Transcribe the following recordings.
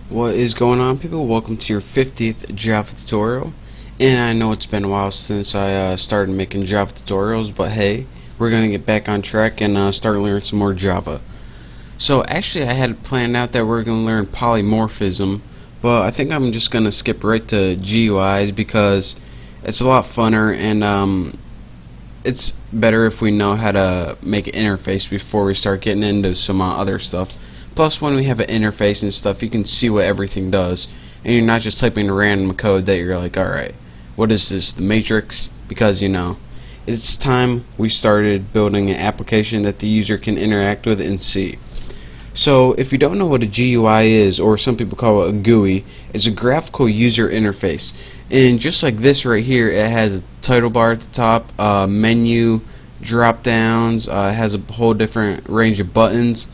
What is going on, people? Welcome to your 50th Java tutorial. And I know it's been a while since I started making Java tutorials, but hey, we're going to get back on track and start learning some more Java. So actually I had planned out that we're going to learn polymorphism, but I think I'm just going to skip right to GUIs because it's a lot funner and it's better if we know how to make an interface before we start getting into some other stuff. Plus, when we have an interface and stuff, you can see what everything does, and you're not just typing random code that you're like, alright, what is this, the matrix? Because, you know, it's time we started building an application that the user can interact with and see. So, if you don't know what a GUI is, or some people call it a GUI, it's a graphical user interface. And just like this right here, it has a title bar at the top, menu, drop downs, it has a whole different range of buttons.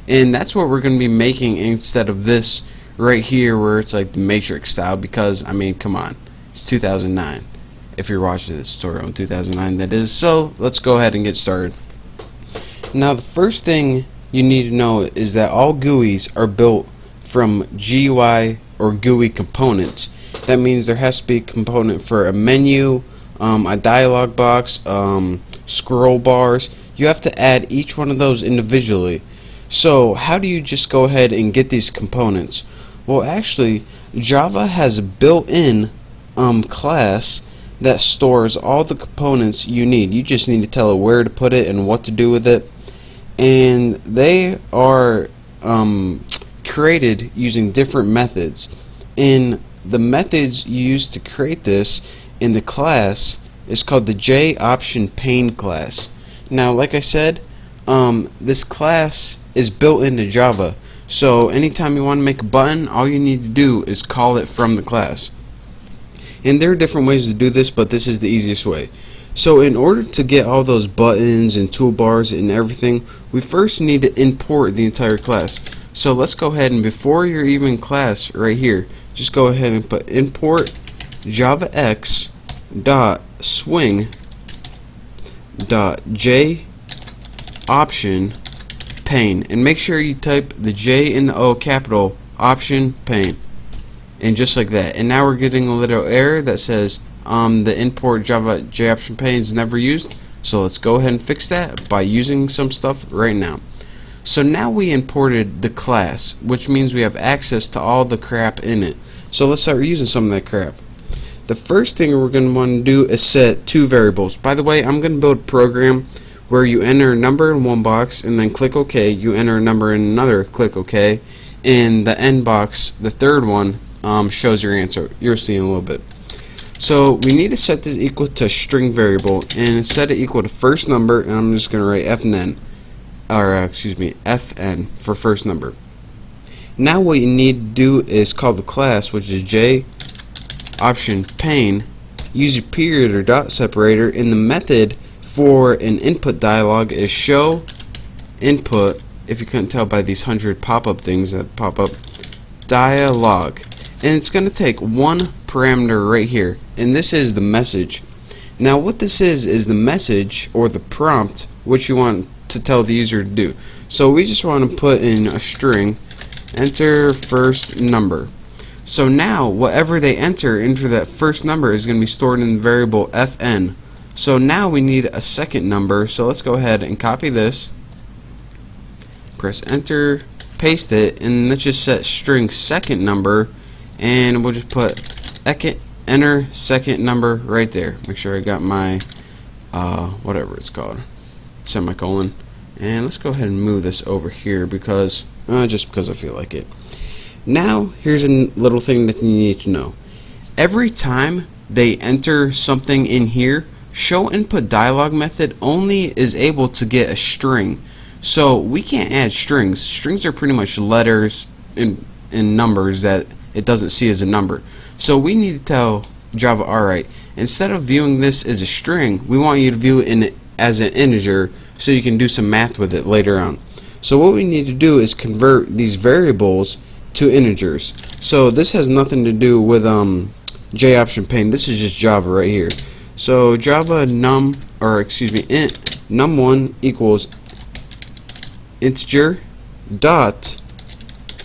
And that's what we're going to be making instead of this right here where it's like the matrix style, because I mean, come on, it's 2009 if you're watching this tutorial in 2009, that is. So let's go ahead and get started. Now the first thing you need to know is that all GUIs are built from GUI or GUI components. That means there has to be a component for a menu, a dialog box, scroll bars. You have to add each one of those individually. So how do you just go ahead and get these components? Well, actually, Java has a built-in class that stores all the components you need. You just need to tell it where to put it and what to do with it. And they are created using different methods. And the methods you use to create this in the class is called the JOptionPane class. Now, like I said, this class is built into Java, so anytime you want to make a button, all you need to do is call it from the class. And there are different ways to do this, but this is the easiest way. So in order to get all those buttons and toolbars and everything, we first need to import the entire class. So let's go ahead and before your even class right here, just go ahead and put import javax dot swing dot j option pane, and make sure you type the J and the O capital option pane, and just like that. And now we're getting a little error that says the import java JOptionPane pane is never used. So let's go ahead and fix that by using some stuff right now. So now we imported the class, which means we have access to all the crap in it. So let's start using some of that crap. The first thing we're going to want to do is set two variables. By the way, I'm going to build a program where you enter a number in one box and then click OK, you enter a number in another, click OK, and the end box, the third one, shows your answer. You'll see in a little bit. So we need to set this equal to a string variable and set it equal to first number, and I'm just going to write fn, or fn for first number. Now what you need to do is call the class, which is JOptionPane, use your period or dot separator, and the method for an input dialog is show input, if you couldn't tell by these 100 pop-up things that pop up, dialog. And it's going to take one parameter right here, and this is the message. Now what this is the message or the prompt which you want to tell the user to do. So we just want to put in a string, enter first number. So now whatever they enter into that first number is going to be stored in the variable fn. So now we need a second number, so let's go ahead and copy this, press enter, paste it, and let's just set string second number, and we'll just put enter second number right there. Make sure I got my whatever it's called, semicolon, and let's go ahead and move this over here because just because I feel like it. Now here's a little thing that you need to know. Every time they enter something in here, show input dialog method only is able to get a string. So we can't add strings. Strings are pretty much letters and numbers that it doesn't see as a number. So we need to tell Java, alright, instead of viewing this as a string, we want you to view it as an integer so you can do some math with it later on. So what we need to do is convert these variables to integers. So this has nothing to do with JOptionPane. This is just Java right here. So Java int num1 equals integer dot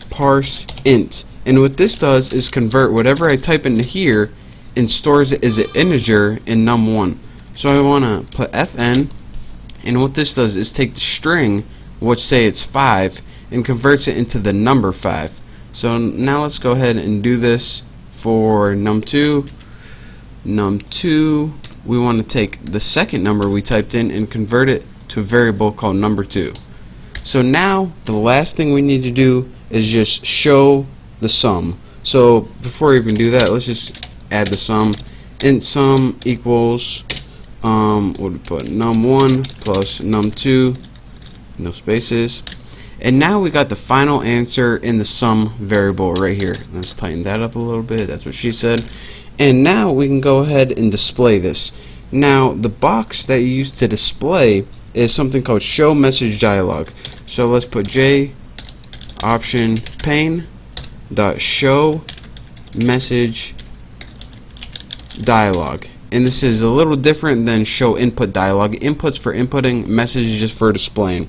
parse int, And what this does is convert whatever I type into here and stores it as an integer in num1. So I want to put fn, and what this does is take the string, which say it's 5, and converts it into the number 5. So now let's go ahead and do this for num2. Num2, we want to take the second number we typed in and convert it to a variable called number2. So now the last thing we need to do is just show the sum. So before we even do that, let's just add the sum. Int sum equals what do we put? Num1 plus num2, no spaces. And now we got the final answer in the sum variable right here. Let's tighten that up a little bit. That's what she said. And now we can go ahead and display this. Now the box that you use to display is something called show message dialog. So let's put j option pane dot show message dialog. And this is a little different than show input dialog. Inputs for inputting, messages just for displaying.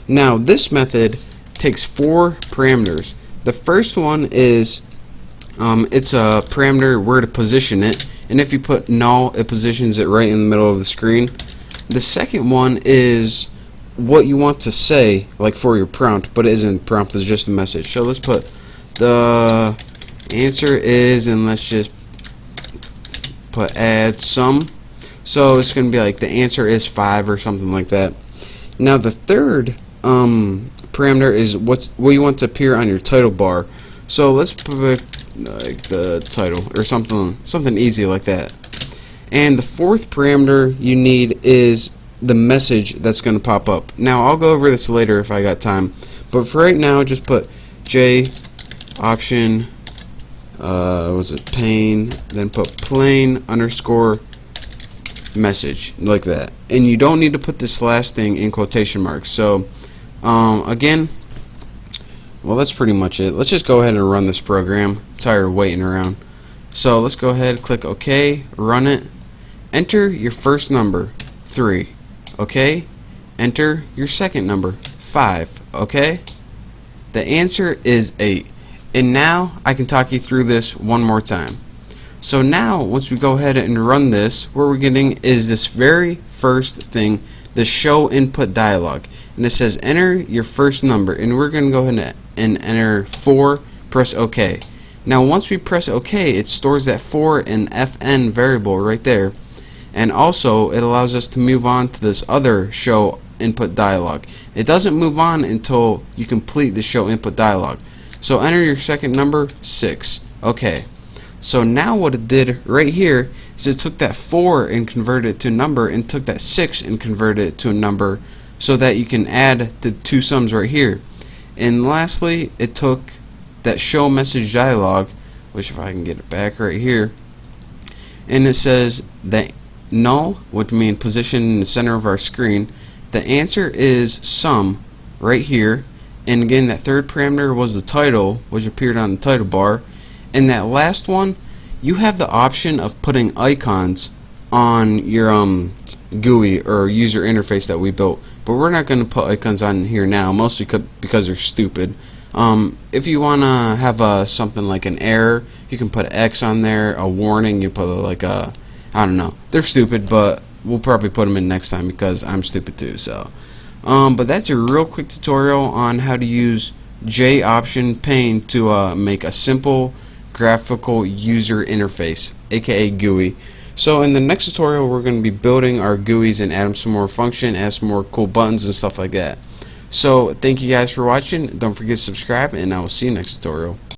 Now this method takes 4 parameters. The first one is it's a parameter where to position it, and if you put null, it positions it right in the middle of the screen. The second one is what you want to say, like for your prompt, but it isn't prompt, it's just a message. So let's put the answer is, and let's just put add sum. So it's going to be like the answer is 5 or something like that. Now the third parameter is what you want to appear on your title bar. So let's put like the title or something easy like that. And the fourth parameter you need is the message that's going to pop up. Now I'll go over this later if I got time, but for right now just put j option was it pane, then put plain underscore message, like that. And you don't need to put this last thing in quotation marks. So again, well, that's pretty much it. Let's just go ahead and run this program. I'm tired of waiting around. So let's go ahead, click OK, run it. Enter your first number, 3. Okay. Enter your second number, 5. Okay. The answer is 8. And now I can talk you through this one more time. So now once we go ahead and run this, what we're getting is this very first thing, the show input dialog, and it says enter your first number, and we're going to go ahead and enter 4, press OK. Now once we press OK, it stores that 4 in fn variable right there, and also it allows us to move on to this other show input dialog. It doesn't move on until you complete the show input dialog. So enter your second number, 6. Okay. So now what it did right here is it took that 4 and converted it to a number, and took that 6 and converted it to a number, so that you can add the 2 sums right here. And lastly, it took that show message dialog, which if I can get it back right here, and it says that null, which means position in the center of our screen. The answer is sum right here, and again that third parameter was the title, which appeared on the title bar. And that last one, you have the option of putting icons on your GUI or user interface that we built, but we're not going to put icons on here now, mostly because they're stupid. If you want to have something like an error, you can put an X on there, a warning, you put like a, I don't know, they're stupid, but we'll probably put them in next time because I'm stupid too. So but that's a real quick tutorial on how to use J option pane to make a simple graphical user interface, aka GUI. So in the next tutorial we're going to be building our GUIs and add some more function, add some more cool buttons and stuff like that. So thank you guys for watching. Don't forget to subscribe, and I will see you next tutorial.